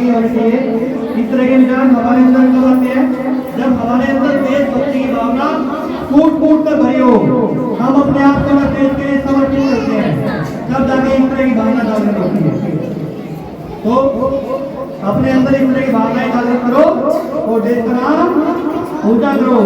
इस तरह के विचार हमारे अंदर कब आते हैं? जब हमारे अंदर देशभक्ति की भावना फूट फूट कर भरी हो, हम अपने आप को देश के लिए समर्पित करते हैं, जब जाके इस तरह की भावना जागृत होती है। तो अपने अंदर इस तरह की भावनाएं जागृत करो और देश का नाम ऊंचा करो।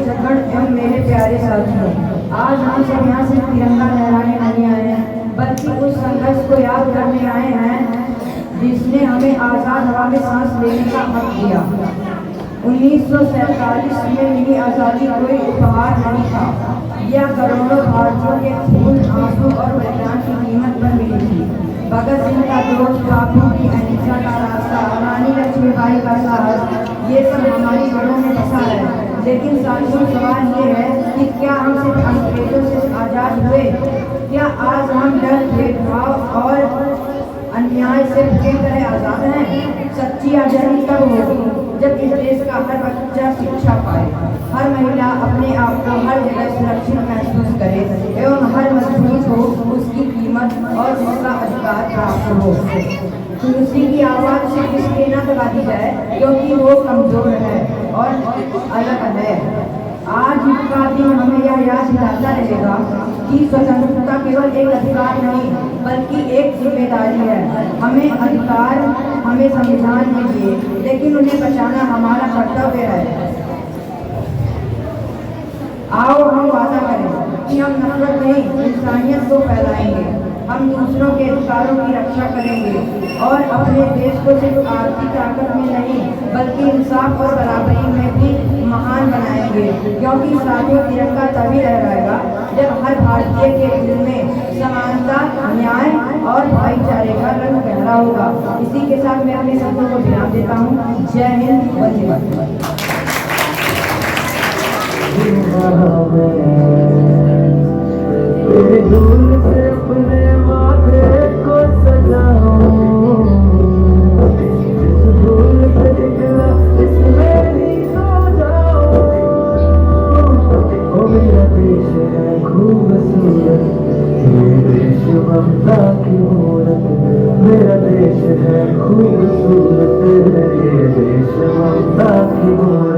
सखण एवं मेरे प्यारे साथियों, आज हम सब यहाँ से तिरंगा लहराने नहीं आए हैं, बल्कि उस संघर्ष को याद करने आए हैं जिसने हमें आज़ाद हवा में सांस लेने का हक दिया। 1947 में मिली आज़ादी कोई उपहार नहीं था, यह करोड़ों भारतीयों के खून, आंसू और बलिदान की कीमत पर मिली थी। भगत सिंह का जोश, बापू की अहिंसा का रास्ता, रानी लक्ष्मीबाई का साहस, ये सब हमारी जड़ों में बसा है। लेकिन साथियों, सवाल ये है कि क्या हम सिर्फ अंग्रेजों से आज़ाद हुए? क्या आज हम डर, भेदभाव और अन्याय से पूरी तरह आज़ाद हैं? सच्ची आज़ादी तब होगी जब इस देश का हर बच्चा शिक्षा पाए, हर महिला अपने आप को हर जगह सुरक्षित महसूस करे एवं हर मजदूर को उसकी कीमत और उसका अधिकार प्राप्त हो। तुलसी की आवाज़ सिर्फ इसलिए न दबा दी जाए क्योंकि वो कमजोर है और अलग है। आज का दिन हमें यह याद दिलाता रहेगा कि स्वतंत्रता केवल एक अधिकार नहीं बल्कि एक जिम्मेदारी है। हमें संविधान ने दिए, लेकिन उन्हें बचाना हमारा कर्तव्य है। आओ हम वादा करें कि हम नफरत नहीं, इंसानियत को फैलाएंगे। हम दूसरों के अधिकारों की रक्षा करेंगे और अपने देश को सिर्फ आर्थिक ताकत में नहीं बल्कि इंसाफ और बराबरी में भी महान बनाएंगे। क्योंकि साथियों, तिरंगा तभी लहराएगा जब हर भारतीय के दिल में समानता, न्याय और भाईचारे का रंग गहरा होगा। इसी के साथ मैं अपने शब्दों को विराम देता हूँ। जय हिंद, वंदे मातरम। अपने माथे को सजाऊं, जिस धूल से निकला इसमें ही सो जाऊं। ओ मेरा देश है खूबसूरत, ये देश ममता की मूरत। मेरा देश है खूबसूरत, ये देश ममता की मूरत।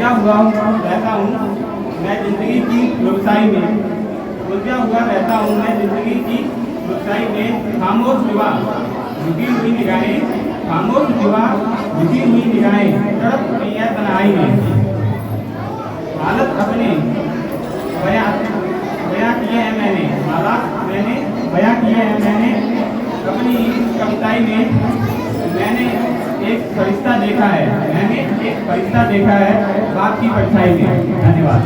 उलझा हुआ रहता हूँ मैं जिंदगी की रुखसाई में, उलझा हुआ रहता हूँ मैं जिंदगी की रुखसाई में। खामोश युवा झुकी हुई निगाहें, खामोश युवा झुकी हुई निगाहें तड़प रही है तन्हाई में। हालत अपने बयां किए हैं मैंने, हालात मैंने बयां किए हैं मैंने अपनी कविताई में। मैंने एक फरिश्ता देखा है, मैंने एक फरिश्ता देखा है बाप की परछाई में। धन्यवाद।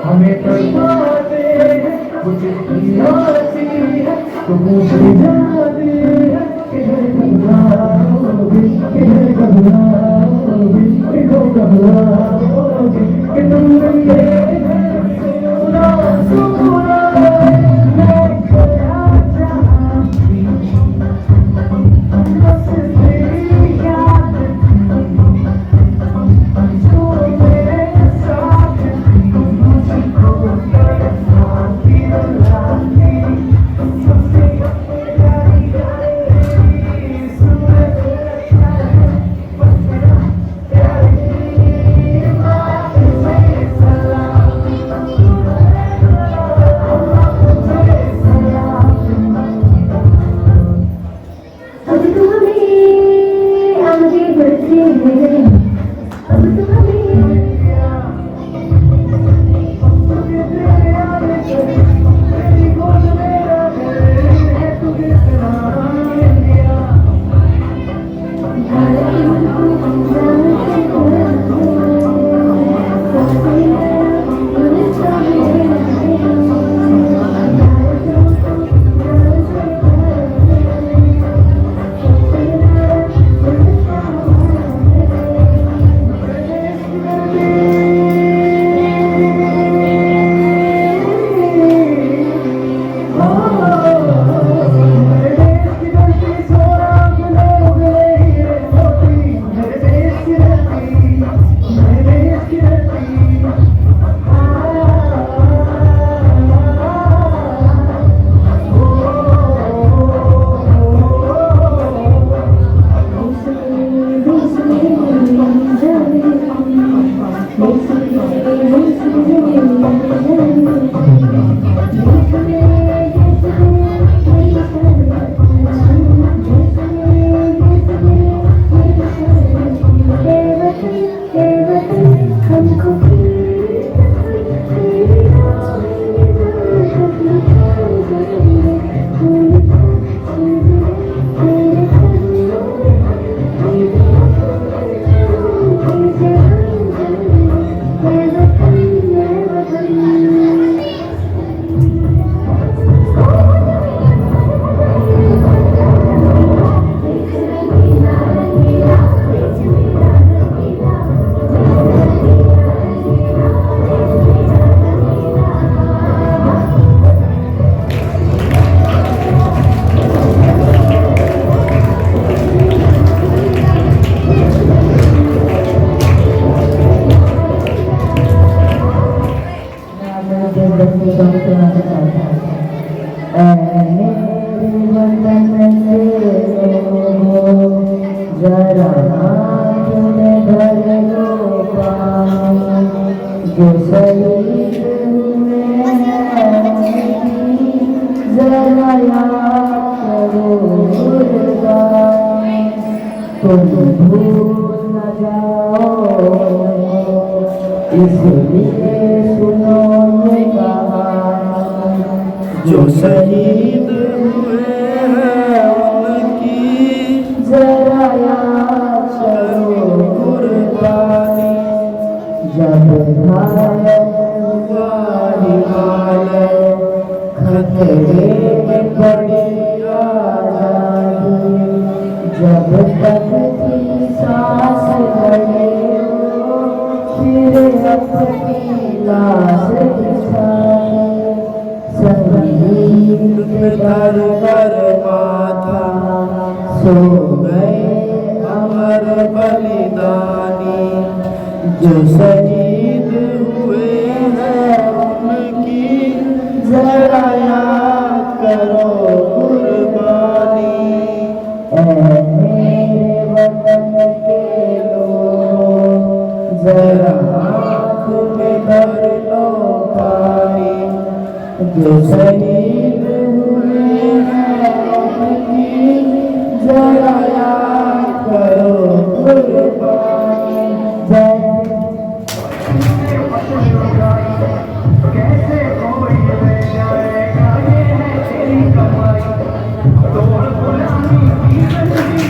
हमें तड़पाते कुछ आती है तो मुझे जाती है किधर घबराओगे, किधर घबराओगे, किधर घबराओगे कि तुम सोना सोना मैं खोया चाहती बस तेरी याद जो मेरे साथ मुझको तड़पाती रुलाती सबसे प्यारी प्यारी सुन बस मेरा प्यारी बात से सलाम तुझे सलाम। अब तो हमें आगे बढ़ते हैं, अब तो हमें तेरी गोद मेरा दिल है तुझे तुम भूल न जाओ इसलिए सुनो ये कहानी जो शहीद हुए हैं उनकी जरा याद करो कुर्बानी जब खतरे में पड़ी आजादी जब तक थी सांस लगे फिर अपनी लाश बिछाई माथा सो गए अमर बलिदानी जो शहीद हुए हैं उनकी जरा याद करो कुर्बानी। ऐ मेरे वतन के लोगों जरा आँख में भर लो पानी जो शहीद हुए हैं उनकी जरा याद करो कुर्बानी। कैसे कोई ले जाएगा ये है तेरी कमाई तोड़ गुलामी की जिंदगी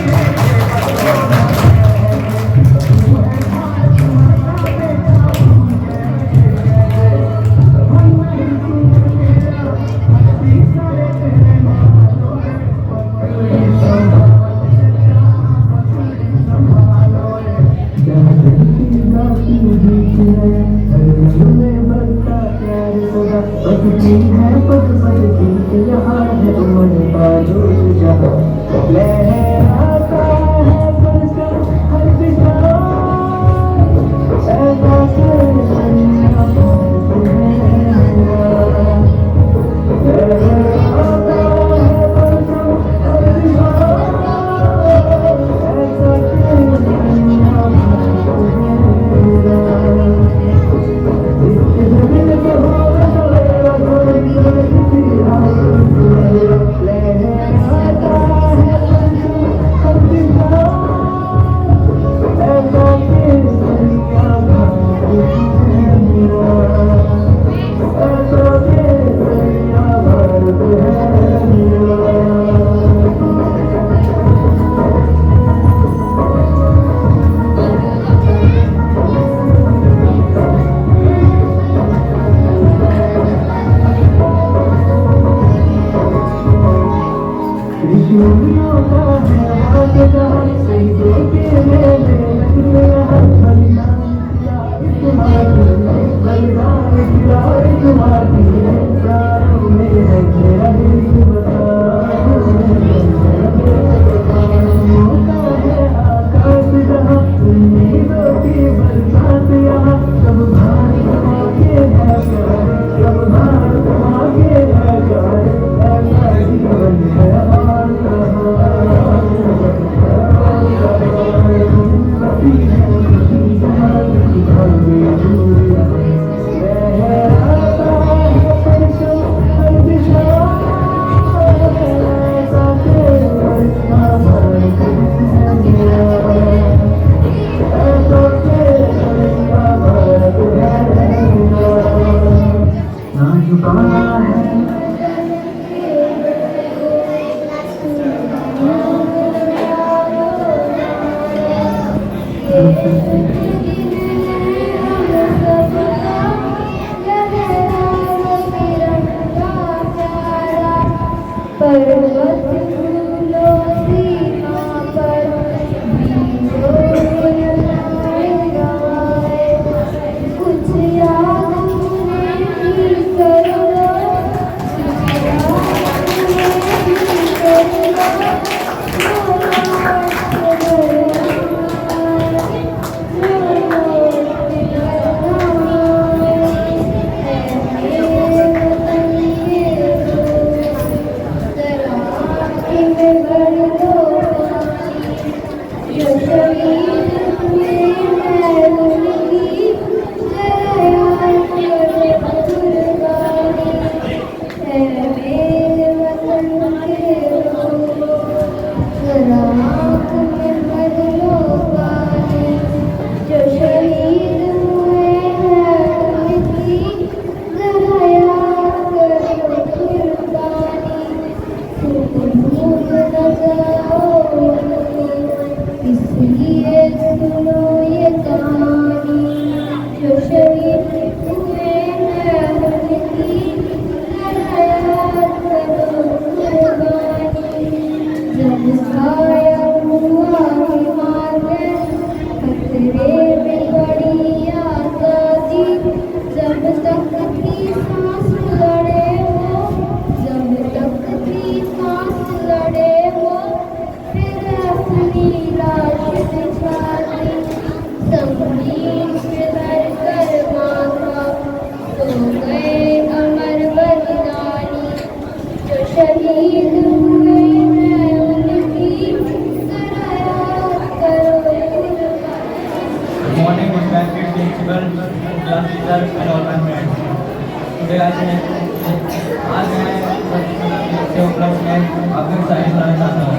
फिर साइड साल का साल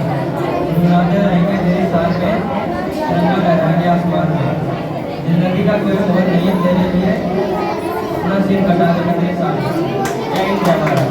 मुस्कुराते रहेंगे तेरे साथ में, तिरंगा लहराएंगे आसमान में। जिंदगी का कोई मोल नहीं है तेरे लिए, अपना सिर कटा देंगे तेरे साथ। जय हिंद जय भारत।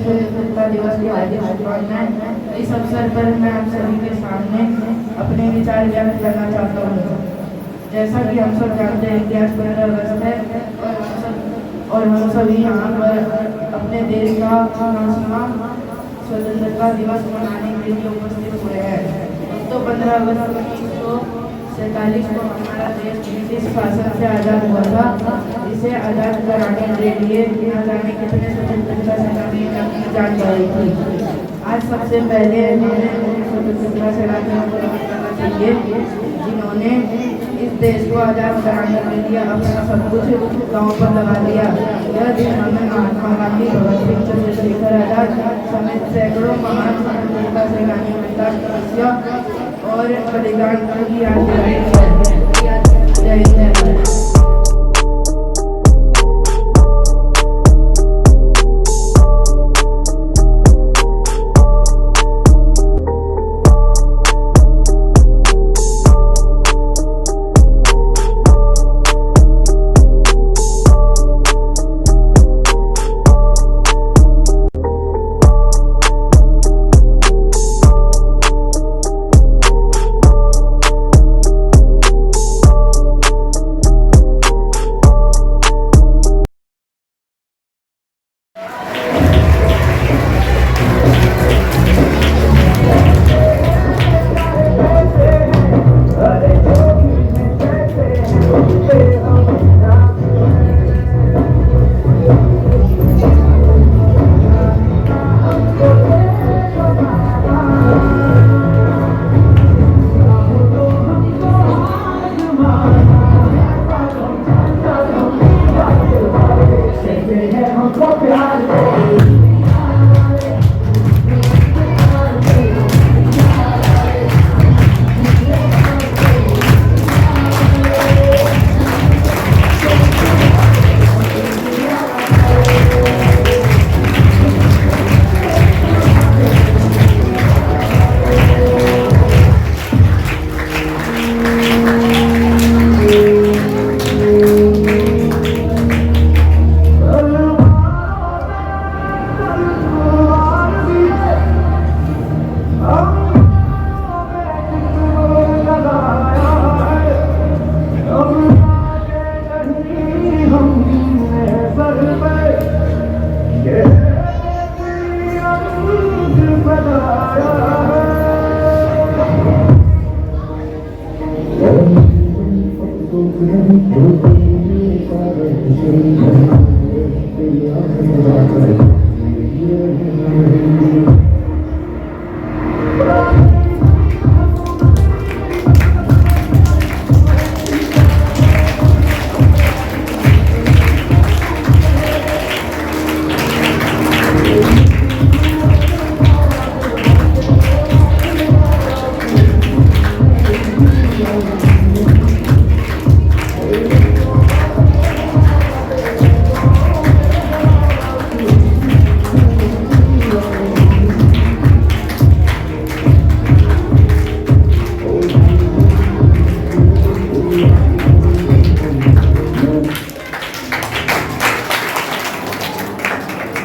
स्वतंत्रता दिवस की हार्दिक शुभकामनाएं। इस अवसर पर मैं आप सभी के सामने अपने विचार व्यक्त करना चाहता हूँ। जैसा कि हम सब जानते हैं कि आज 15 अगस्त है और हम सभी यहाँ पर अपने देश का 50वां स्वतंत्रता दिवस मनाने के लिए उपस्थित हुए हैं। तो 15 अगस्त 1947 को हमारा देश ब्रिटिश शासन से आज़ाद हुआ था। इसे आज़ाद कराने के लिए न जाने कितने स्वतंत्रता सेनानी की जान गई थी। आज सबसे पहले हमें स्वतंत्रता सेनानियों को नमन करना चाहिए जिन्होंने इस देश को आज़ाद कराने के लिए अपना सब कुछ गाँव पर लगा दिया। यह दिन हमें महात्मा गांधी, भगत सिंह, चंद्रशेखर आजाद समेत सैकड़ों महान स्वतंत्रता सेनानियों का तपस्या और बलिदान की याद दिलाती है। जय हिंद।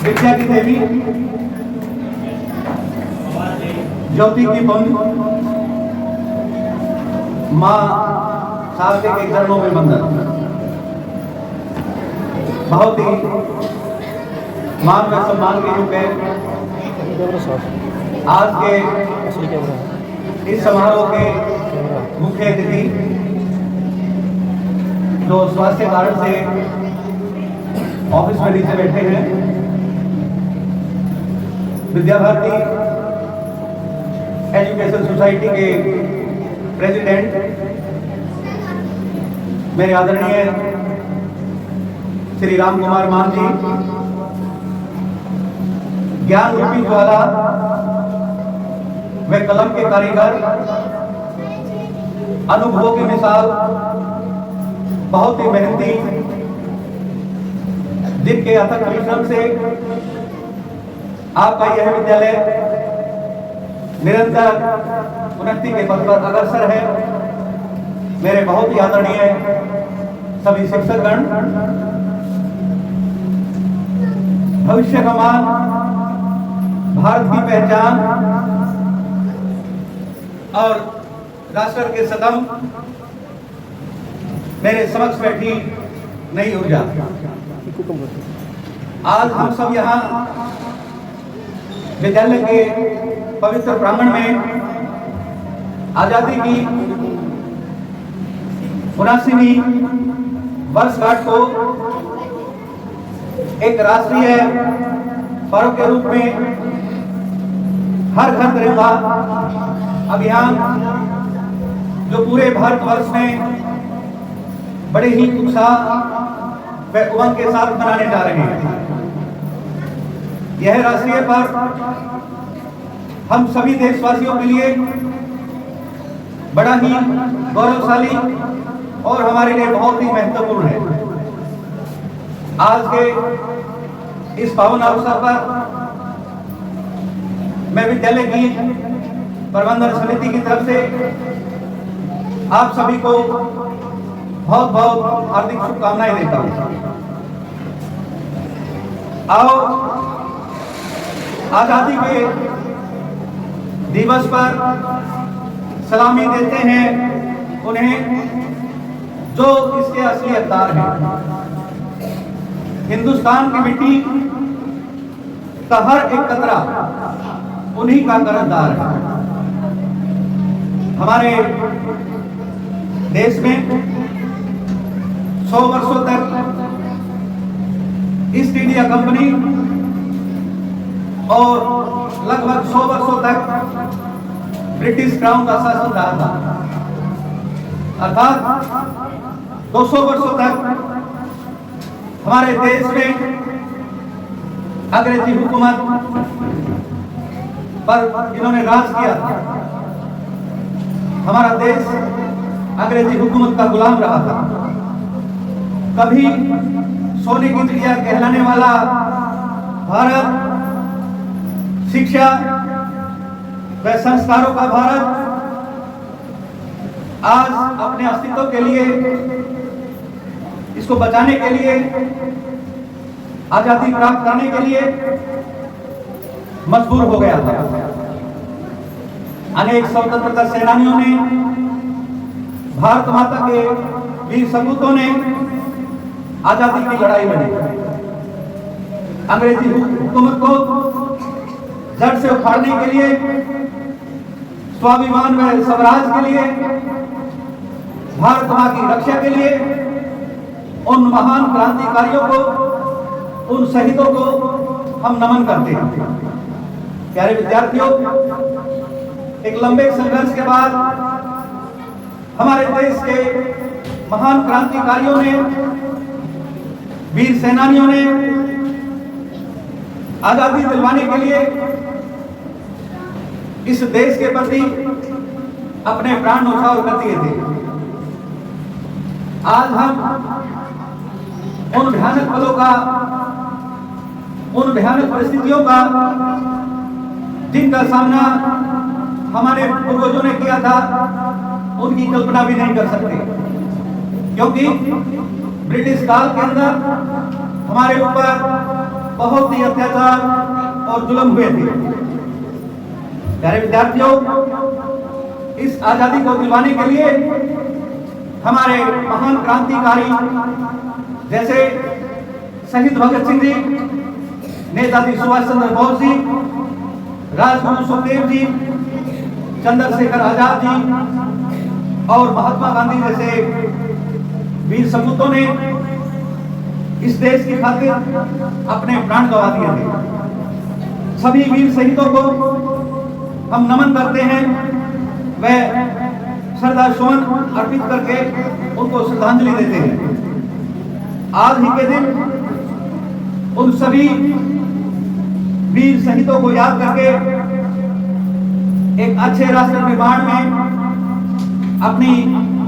विद्या की देवी ज्योति की पुंज माँ शारदे के चरणों में वंदन। बहुत ही मान व सम्मान के युग है। आज के इस समारोह के मुख्य अतिथि जो स्वास्थ्य कारण से ऑफिस में नीचे बैठे हैं, विद्या भारती एजुकेशन सोसाइटी के प्रेसिडेंट मेरे आदरणीय श्री राम कुमार मान जी, ज्ञान रूपी ज्वाला व कलम के कारीगर, अनुभवों की मिसाल, बहुत ही मेहनती, जिनके अथक परिश्रम से आपका यह विद्यालय निरंतर उन्नति के पथ पर अग्रसर है। मेरे बहुत ही आदरणीय सभी शिक्षकगण, भविष्य का मान, भारत की पहचान और राष्ट्र के सदम मेरे समक्ष बैठी नई ऊर्जा। आज हम सब यहाँ विद्यालय के पवित्र प्रांगण में आजादी की 79वीं वर्षगांठ को एक राष्ट्रीय पर्व के रूप में हर घर तिरंगा अभियान जो पूरे भारतवर्ष में बड़े ही उत्साह व उमंग के साथ मनाने जा रहे हैं। यह राष्ट्रीय पर्व हम सभी देशवासियों के लिए बड़ा ही गौरवशाली और हमारे लिए बहुत ही महत्वपूर्ण है। आज के इस पावन अवसर पर मैं विद्यालय की प्रबंधन समिति की तरफ से आप सभी को बहुत बहुत हार्दिक शुभकामनाएं देता हूं। आओ आजादी के दिवस पर सलामी देते हैं उन्हें जो इसके असली हकदार हैं। हिंदुस्तान की मिट्टी का हर एक कतरा उन्हीं का कर्जदार है। हमारे देश में 100 वर्षों तक ईस्ट इंडिया कंपनी और लगभग 100 वर्षों तक ब्रिटिश क्राउन का शासन रहा था। अर्थात 200 वर्षों तक हमारे देश में अंग्रेजी हुकूमत पर इन्होंने राज किया था। हमारा देश अंग्रेजी हुकूमत का गुलाम रहा था। कभी सोने की चिड़िया कहलाने वाला भारत, शिक्षा व संस्कारों का भारत आज अपने अस्तित्व के लिए, इसको बचाने के लिए, आजादी प्राप्त करने के लिए मजबूर हो गया था। अनेक स्वतंत्रता सेनानियों ने, भारत माता के वीर सपूतों ने आजादी की लड़ाई लड़ी। अंग्रेजी हुकूमत को जड़ से उखाड़ने के लिए, स्वाभिमान व स्वराज के लिए, भारत मां की रक्षा के लिए उन महान क्रांतिकारियों को, उन शहीदों को हम नमन करते हैं। प्यारे विद्यार्थियों, एक लंबे संघर्ष के बाद हमारे देश के महान क्रांतिकारियों ने, वीर सेनानियों ने आजादी दिलवाने के लिए इस देश के प्रति अपने प्राण न्यौछावर कर दिए थे। आज हम उन भयानक पलों का, उन भयानक परिस्थितियों का जिनका सामना हमारे पूर्वजों ने किया था, उनकी कल्पना भी नहीं कर सकते, क्योंकि ब्रिटिश काल के अंदर हमारे ऊपर बहुत ही अत्याचार और जुल्म हुए थे। प्यारे विद्यार्थियों, इस आजादी को दिलवाने के लिए हमारे महान क्रांतिकारी जैसे शहीद भगत सिंह जी, नेताजी सुभाष चंद्र बोस जी, राजगुरु सुखदेव जी, चंद्रशेखर आजाद जी और महात्मा गांधी जैसे वीर सपूतों ने इस देश की खातिर अपने प्राण गंवा दिए थे। सभी वीर शहीदों को हम नमन करते हैं, वह श्रद्धा सुमन अर्पित करके उनको श्रद्धांजलि देते हैं। आज ही के दिन उन सभी वीर शहीदों को याद करके एक अच्छे राष्ट्र निर्माण में अपनी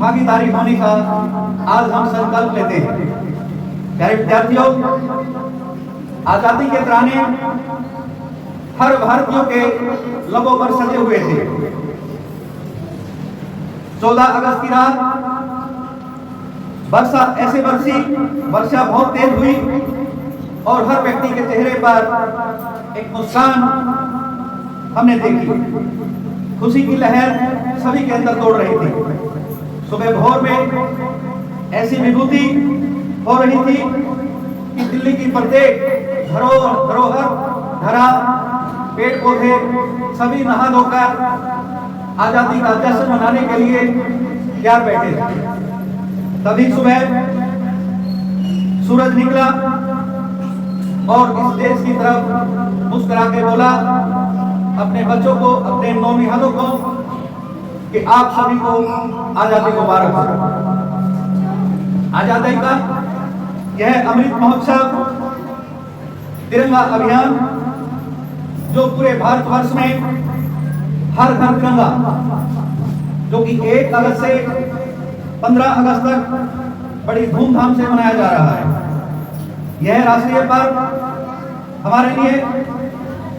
भागीदारी होने का आज हम संकल्प लेते हैं। प्यारे विद्यार्थियों, आजादी के तराने हर भारतीयों के लबों पर सजे हुए थे। 14 अगस्त की रात वर्षा ऐसे बरसी, वर्षा बहुत तेज हुई और हर व्यक्ति के चेहरे पर एक मुस्कान हमने देखी। खुशी की लहर सभी के अंदर दौड़ रही थी। सुबह भोर में ऐसी विभूति हो रही थी कि दिल्ली की प्रत्येक धरोहर, धरा, पेड़ पौधे सभी नहा धोकर आजादी का जश्न मनाने के लिए तैयार बैठे थे। तभी सुबह सूरज निकला और इस देश की तरफ मुस्कुरा के बोला अपने बच्चों को, अपने नौनिहालों को कि आप सभी को आजादी को मुबारक हो। आजादी का यह अमृत महोत्सव, तिरंगा अभियान जो पूरे भारतवर्ष में हर घर तिरंगा, जो कि 1 अगस्त से 15 अगस्त तक बड़ी धूमधाम से मनाया जा रहा है। यह राष्ट्रीय पर्व हमारे लिए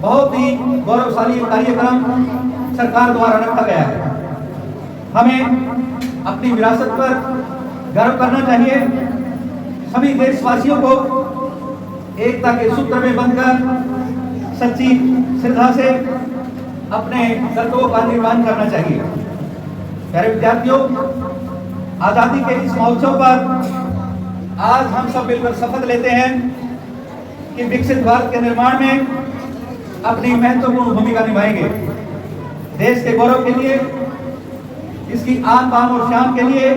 बहुत ही गौरवशाली कार्यक्रम सरकार द्वारा रखा गया है। हमें अपनी विरासत पर गर्व करना चाहिए। सभी देशवासियों को एकता के सूत्र में बंधकर सच्ची श्रद्धा से अपने कर्तव्यों का निर्वहन करना चाहिए। प्यारे विद्यार्थियों, आजादी के इस महोत्सव पर आज हम सब मिलकर शपथ लेते हैं कि विकसित भारत के निर्माण में अपनी महत्वपूर्ण भूमिका निभाएंगे। देश के गौरव के लिए, इसकी आन बान और शान के लिए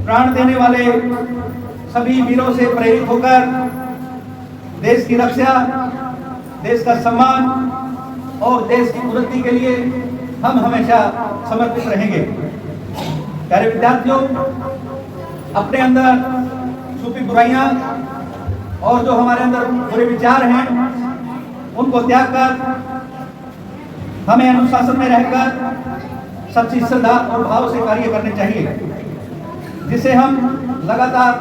प्राण देने वाले सभी वीरों से प्रेरित होकर देश की रक्षा, देश का सम्मान और देश की उन्नति के लिए हम हमेशा समर्पित रहेंगे। प्यारे विद्यार्थियों, अपने अंदर छुपी बुराइयां और जो हमारे अंदर बुरे विचार हैं, उनको त्याग कर हमें अनुशासन में रहकर सच्ची श्रद्धा और भाव से कार्य करने चाहिए, जिससे हम लगातार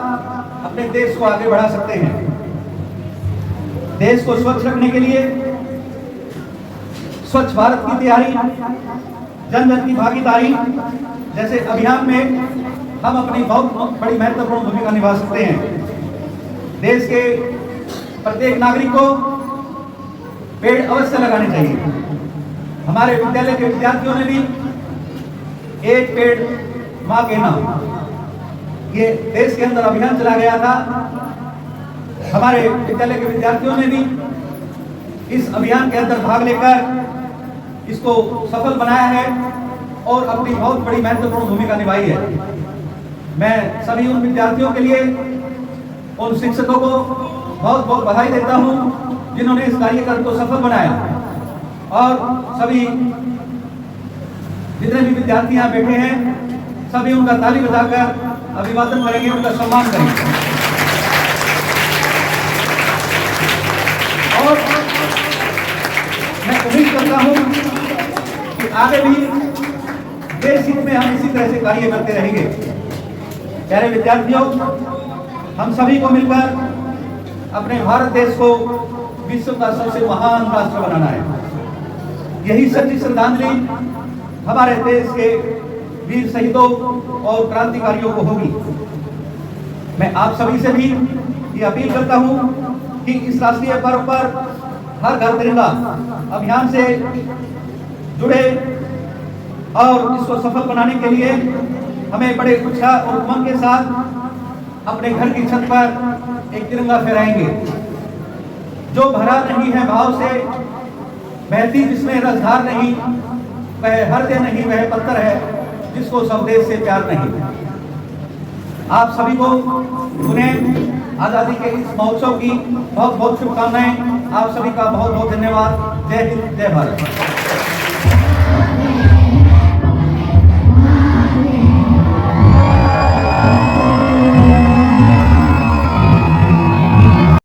अपने देश को आगे बढ़ा सकते हैं। देश को स्वच्छ रखने के लिए स्वच्छ भारत की तैयारी, जन जन की भागीदारी जैसे अभियान में हम अपनी बहुत बड़ी महत्वपूर्ण भूमिका निभा सकते हैं। देश के प्रत्येक नागरिक को पेड़ अवश्य लगाने चाहिए। हमारे विद्यालय के विद्यार्थियों ने भी एक पेड़ मां के नाम, ये देश के अंदर अभियान चला गया था। हमारे विद्यालय के विद्यार्थियों ने भी इस अभियान के अंदर भाग लेकर इसको सफल बनाया है और अपनी बहुत बड़ी महत्वपूर्ण भूमिका निभाई है। मैं सभी उन विद्यार्थियों के लिए उन शिक्षकों को बहुत बहुत बधाई देता हूं जिन्होंने इस कार्यक्रम को सफल बनाया, और सभी जितने भी विद्यार्थी यहाँ बैठे हैं सभी उनका ताली बजाकर अभिवादन करेंगे, उनका सम्मान करेंगे। और मैं उम्मीद करता हूं कि आगे भी देश हित में हम इसी तरह से कार्य करते रहेंगे। प्यारे विद्यार्थियों, हम सभी को मिलकर अपने भारत देश को विश्व का सबसे महान राष्ट्र बनाना है। यही सच्ची श्रद्धांजलि हमारे देश के वीर शहीदों और क्रांतिकारियों को होगी। मैं आप सभी से भी ये अपील करता हूं कि इस राष्ट्रीय पर्व पर हर घर तिरंगा अभियान से जुड़े और इसको सफल बनाने के लिए हमें बड़े उत्साह और उमंग के साथ अपने घर की छत पर एक तिरंगा फहराएंगे जो भरा नहीं है भाव से, बहती जिसमें रसधार नहीं, वह हृदय नहीं, वह पत्थर है जिसको स्वदेश से प्यार नहीं। आप सभी को उन्हें आजादी के इस महोत्सव की बहुत बहुत शुभकामनाएं। आप सभी का बहुत बहुत धन्यवाद। जय हिंद, जय भारत।